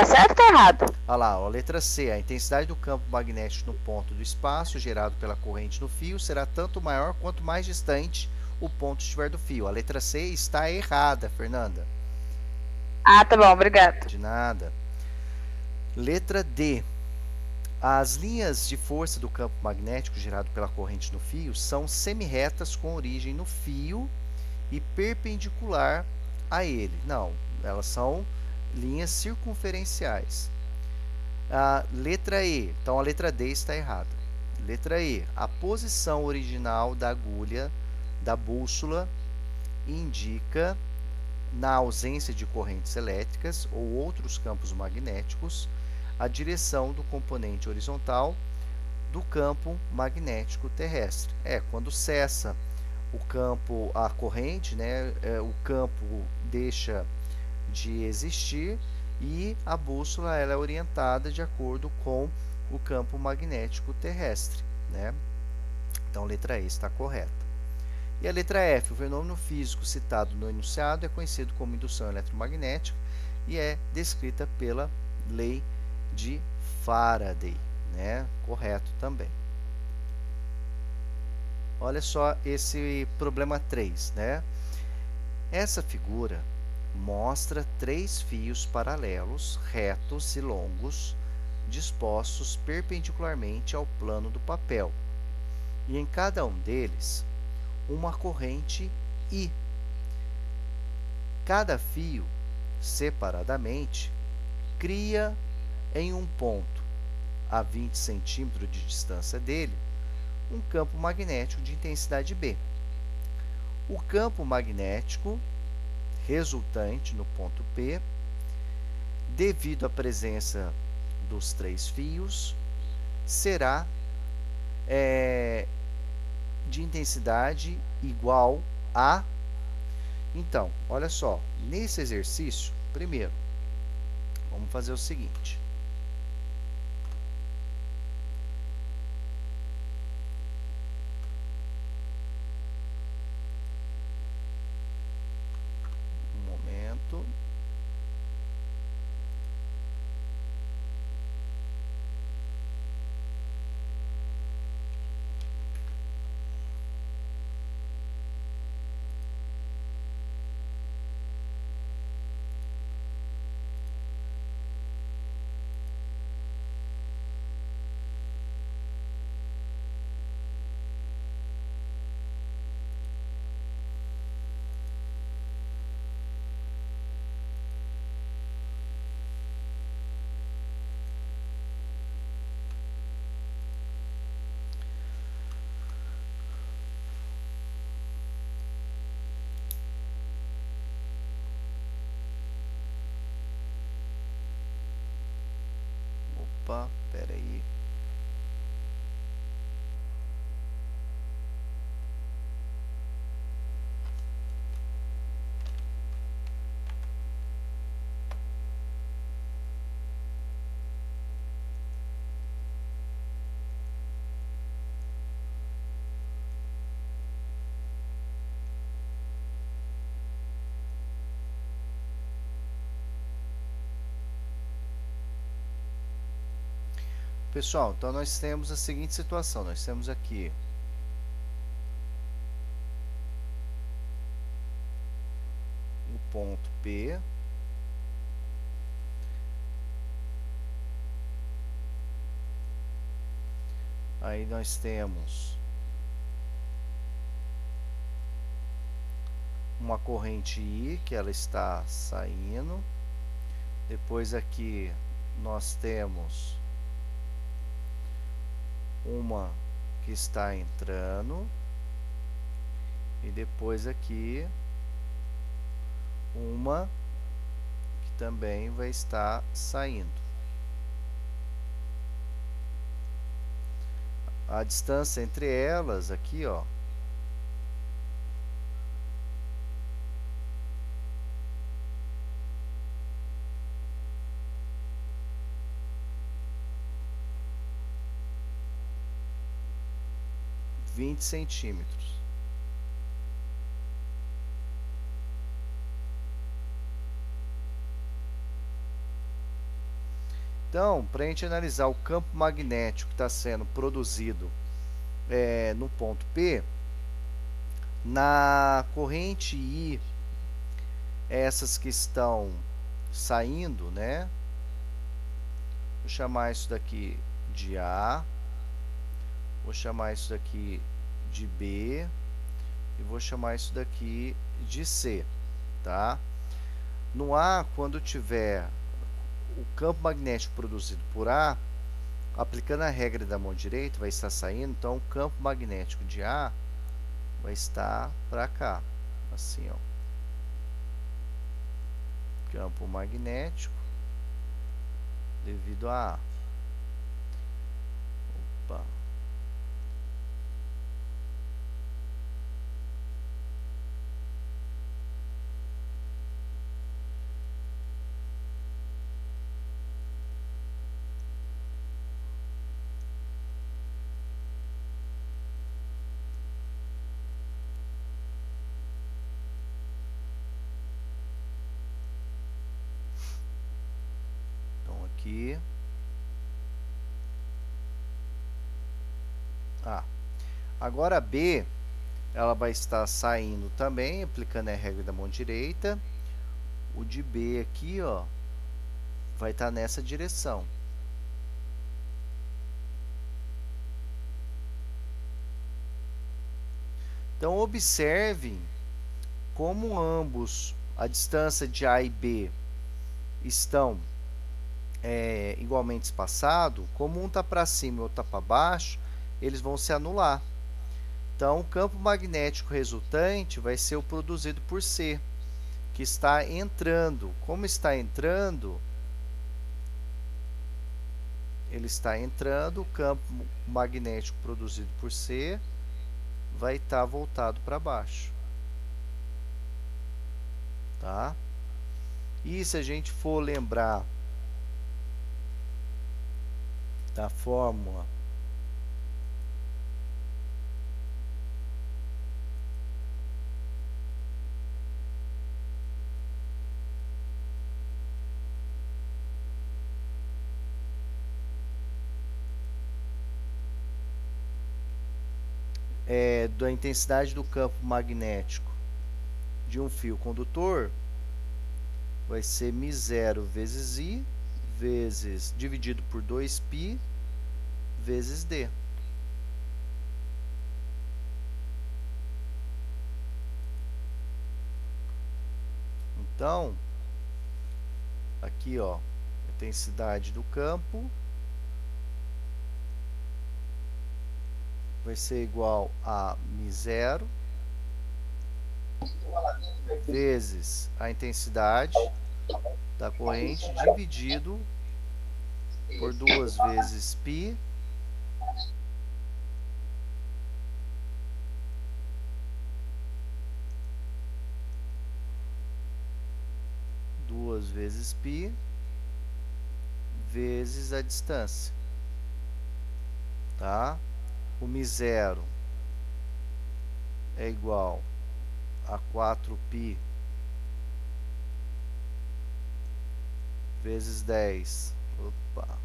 certo ou tá errado? Olha lá, a letra C, a intensidade do campo magnético no ponto do espaço gerado pela corrente no fio será tanto maior quanto mais distante o ponto estiver do fio. A letra C está errada, Fernanda. Ah, tá bom, obrigado. De nada. Letra D. As linhas de força do campo magnético gerado pela corrente no fio são semirretas com origem no fio e perpendicular a ele. Não, elas são linhas circunferenciais. A letra E. Então, a letra D está errada. Letra E. A posição original da agulha da bússola indica, na ausência de correntes elétricas ou outros campos magnéticos, a direção do componente horizontal do campo magnético terrestre. Quando cessa o campo, a corrente, né, o campo deixa de existir e a bússola ela é orientada de acordo com o campo magnético terrestre, né? Então, letra E está correta. E a letra F, o fenômeno físico citado no enunciado é conhecido como indução eletromagnética e é descrita pela lei de Faraday, né? Correto também. Olha só esse problema 3, né? Essa figura mostra 3 fios paralelos, retos e longos, dispostos perpendicularmente ao plano do papel. E em cada um deles, uma corrente I. Cada fio, separadamente, cria em um ponto, a 20 centímetros de distância dele, um campo magnético de intensidade B. O campo magnético resultante no ponto P, devido à presença dos 3 fios, será de intensidade igual a... Então, olha só, nesse exercício, primeiro, vamos fazer o seguinte. Um momento. Opa, pera aí. Pessoal, então nós temos a seguinte situação. Nós temos aqui o ponto P. Aí nós temos uma corrente I, que ela está saindo. Depois aqui nós temos uma que está entrando. E depois aqui uma que também vai estar saindo. A distância entre elas aqui, ó, centímetros. Então, para a gente analisar o campo magnético que está sendo produzido no ponto P, na corrente I, essas que estão saindo, né? Vou chamar isso daqui de A, vou chamar isso daqui de B e vou chamar isso daqui de C, tá? No A, quando tiver o campo magnético produzido por A, aplicando a regra da mão direita, vai estar saindo, então o campo magnético de A vai estar para cá, assim, ó. Campo magnético devido a A. Opa. aqui. Agora a B, ela vai estar saindo também, aplicando a regra da mão direita. O de B aqui, ó, vai estar nessa direção. Então, observem como ambos, a distância de A e B, estão igualmente espaçados. Como um está para cima e o outro está para baixo, eles vão se anular. Então, o campo magnético resultante vai ser o produzido por C, que está entrando. Como está entrando, ele está entrando, o campo magnético produzido por C vai estar voltado para baixo. Tá? E se a gente for lembrar da fórmula da intensidade do campo magnético de um fio condutor, vai ser μ0 vezes I vezes dividido por 2π vezes D. Então, aqui, ó, intensidade do campo vai ser igual a μ0 vezes a intensidade da corrente dividido por 2 vezes π vezes π vezes a distância, tá? O μ0 é igual a 4π vezes 10. Opa.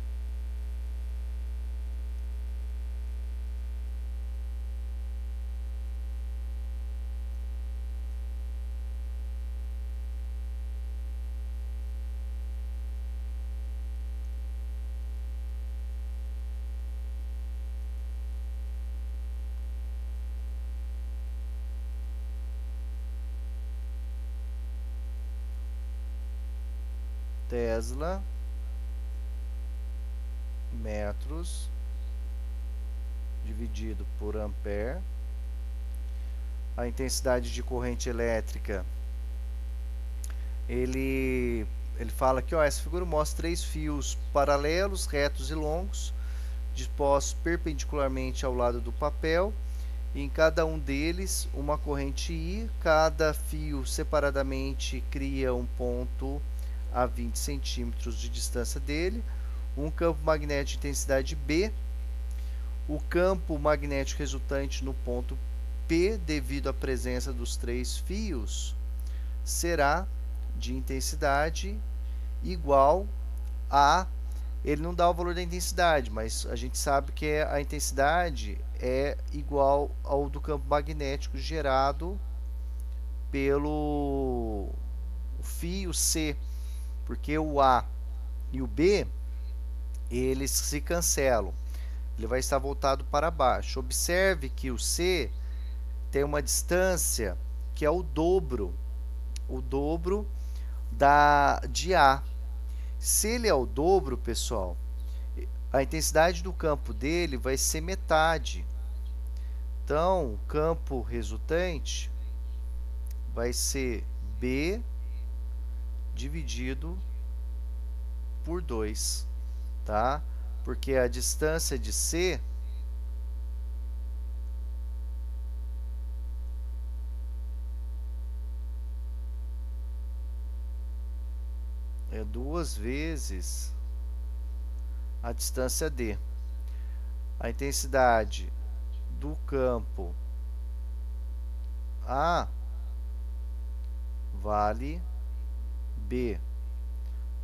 Tesla metros dividido por ampere. A intensidade de corrente elétrica, ele fala que, ó, essa figura mostra 3 fios paralelos, retos e longos, dispostos perpendicularmente ao lado do papel, e em cada um deles uma corrente I. Cada fio separadamente cria um ponto a 20 centímetros de distância dele. Um campo magnético de intensidade B. O campo magnético resultante no ponto P, devido à presença dos 3 fios, será de intensidade igual a... Ele não dá o valor da intensidade, mas a gente sabe que a intensidade é igual ao do campo magnético gerado pelo fio C, porque o A e o B, eles se cancelam. Ele vai estar voltado para baixo. Observe que o C tem uma distância que é o dobro de A. Se ele é o dobro, pessoal, a intensidade do campo dele vai ser metade. Então, o campo resultante vai ser B dividido por 2, tá? Porque a distância de C é 2 vezes a distância D. A intensidade do campo A vale B.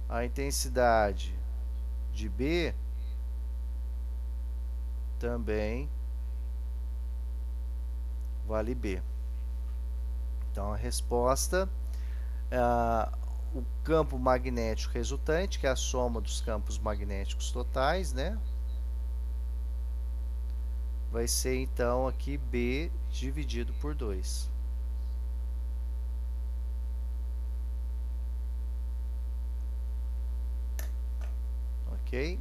A intensidade de B também vale B. Então a resposta, o campo magnético resultante, que é a soma dos campos magnéticos totais, né? Vai ser então aqui B dividido por 2. Ok?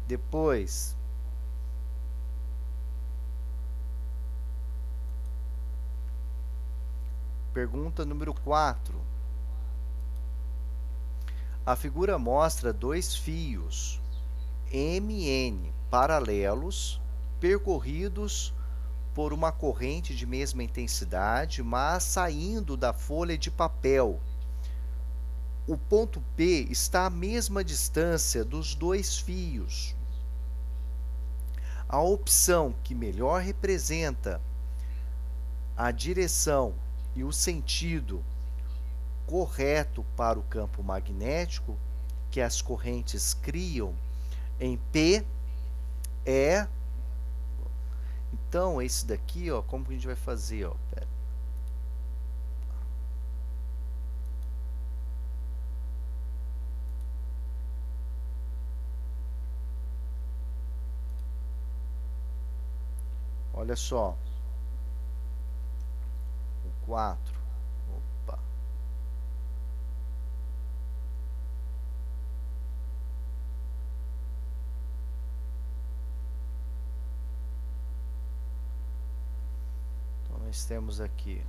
Depois, pergunta número 4. A figura mostra dois fios MN paralelos percorridos por uma corrente de mesma intensidade, mas saindo da folha de papel. O ponto P está à mesma distância dos dois fios. A opção que melhor representa a direção e o sentido correto para o campo magnético que as correntes criam em P é... Então, esse daqui, ó, como que a gente vai fazer? Ó? Pera. Olha só. O 4. Opa. Então, nós temos aqui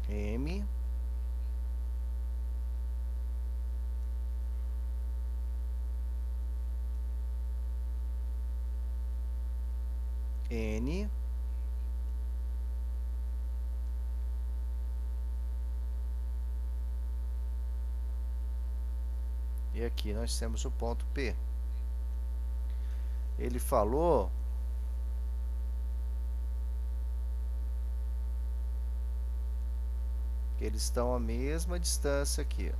M N e aqui nós temos o ponto P. Ele falou que eles estão à mesma distância aqui.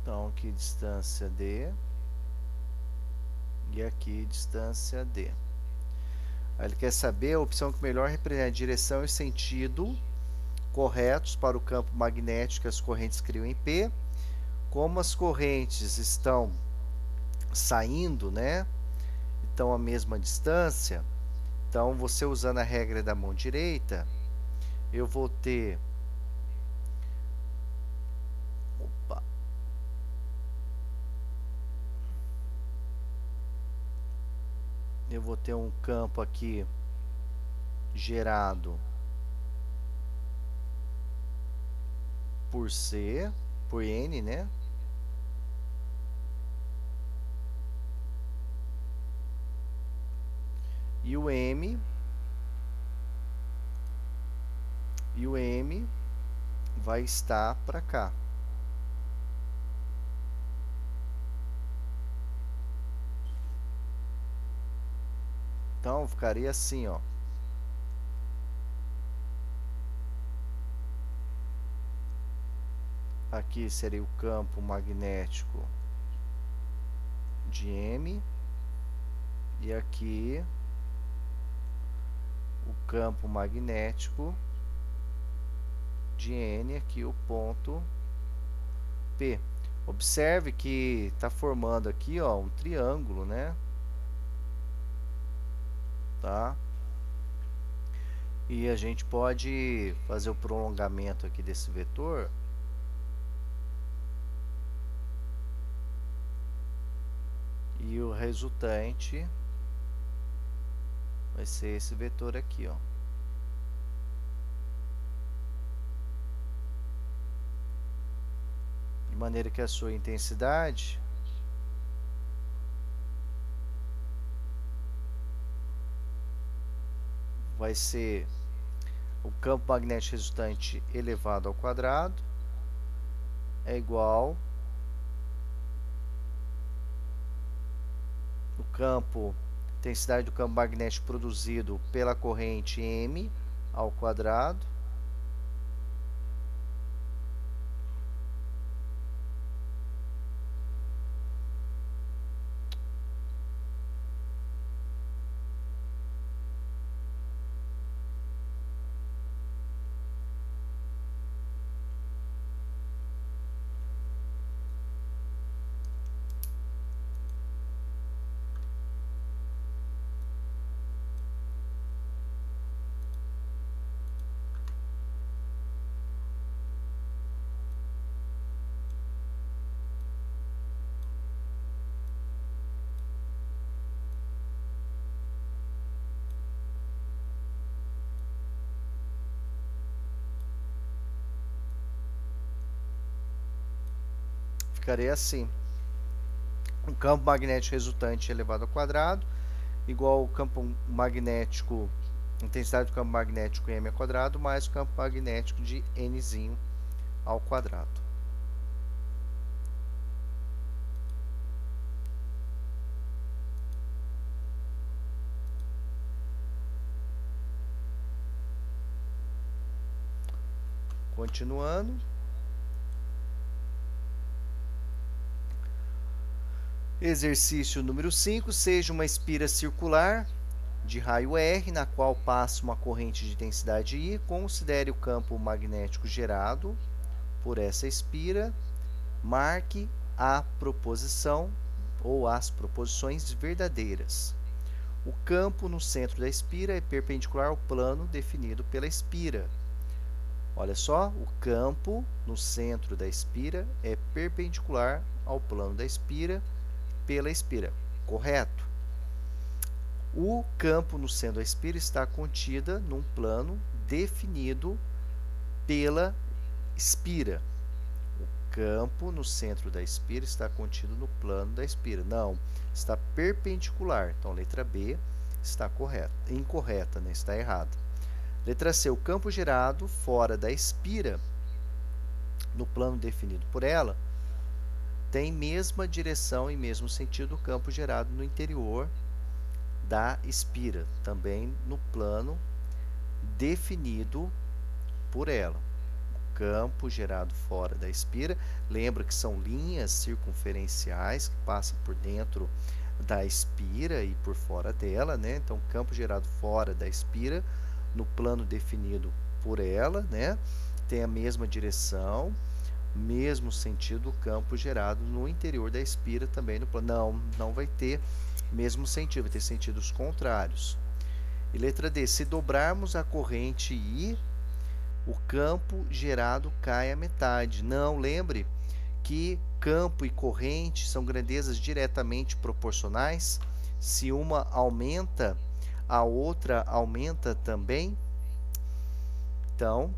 Então aqui distância D e aqui distância D. Aí ele quer saber a opção que melhor representa a direção e sentido corretos para o campo magnético que as correntes criam em P. Como as correntes estão saindo, né? Então a mesma distância. Então você usando a regra da mão direita, eu vou ter eu vou ter um campo aqui gerado por C, por N, né? E o M vai estar para cá. Então ficaria assim, ó. Aqui seria o campo magnético de M e aqui o campo magnético de N, aqui o ponto P. Observe que está formando aqui, ó, um triângulo, né? Tá? E a gente pode fazer o prolongamento aqui desse vetor e o resultante vai ser esse vetor aqui, ó. De maneira que a sua intensidade vai ser o campo magnético resultante elevado ao quadrado é igual o campo, intensidade do campo magnético produzido pela corrente M ao quadrado ficaria assim. O campo magnético resultante elevado ao quadrado igual ao campo magnético, intensidade do campo magnético M ao quadrado mais o campo magnético de Nzinho ao quadrado. Continuando. Exercício número 5. Seja uma espira circular de raio R, na qual passa uma corrente de intensidade I. Considere o campo magnético gerado por essa espira. Marque a proposição ou as proposições verdadeiras. O campo no centro da espira é perpendicular ao plano definido pela espira. Olha só, o campo no centro da espira é perpendicular ao plano da espira pela espira. Correto? O campo no centro da espira está contida num plano definido pela espira. O campo no centro da espira está contido no plano da espira. Não, está perpendicular. Então, letra B está correta. Incorreta, né? Está errada. Letra C. O campo gerado fora da espira, no plano definido por ela, tem mesma direção e mesmo sentido do campo gerado no interior da espira, também no plano definido por ela. O campo gerado fora da espira, lembra que são linhas circunferenciais que passam por dentro da espira e por fora dela, né? Então, campo gerado fora da espira, no plano definido por ela, né? Tem a mesma direção, mesmo sentido do campo gerado no interior da espira também no plano. Não vai ter mesmo sentido, vai ter sentidos contrários. E letra D, se dobrarmos a corrente I, o campo gerado cai à metade. Não, lembre que campo e corrente são grandezas diretamente proporcionais. Se uma aumenta, a outra aumenta também. Então,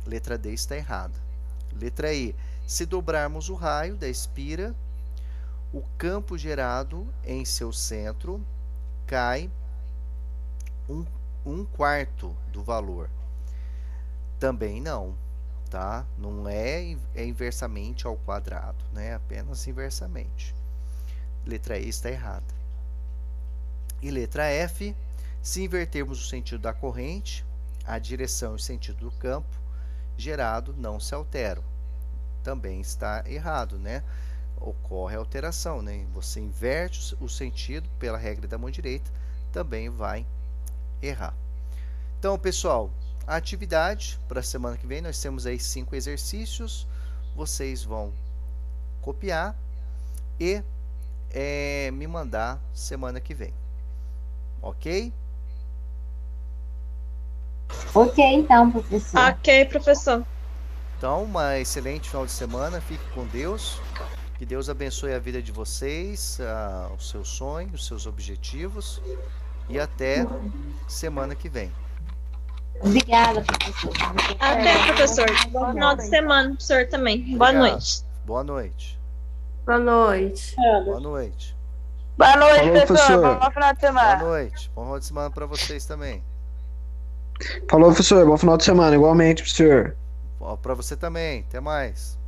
letra D está errada. Letra E. Se dobrarmos o raio da espira, o campo gerado em seu centro cai um quarto do valor. Também não, tá? Não é inversamente ao quadrado, né? Apenas inversamente. Letra E está errada. E letra F. Se invertermos o sentido da corrente, a direção e o sentido do campo gerado não se alteram. Também está errado, né? Ocorre alteração, né? Você inverte o sentido pela regra da mão direita, também vai errar. Então, pessoal, a atividade para a semana que vem, nós temos aí 5 exercícios. vocês vão copiar e me mandar semana que vem. Ok? Ok, então, professor. Ok, professor. Então, uma excelente final de semana. Fique com Deus. Que Deus abençoe a vida de vocês, os seus sonhos, os seus objetivos. E até semana que vem. Obrigada, professor. Até, professor. Bom final de semana, professor, também. Boa Obrigado. noite. Boa noite. Boa noite. Boa noite. Boa noite, Falou, professor. professor. Bom final de Boa semana. noite. Bom final de semana para vocês também. Falou, professor. Bom final de semana, igualmente pro senhor. Para você também. Até mais.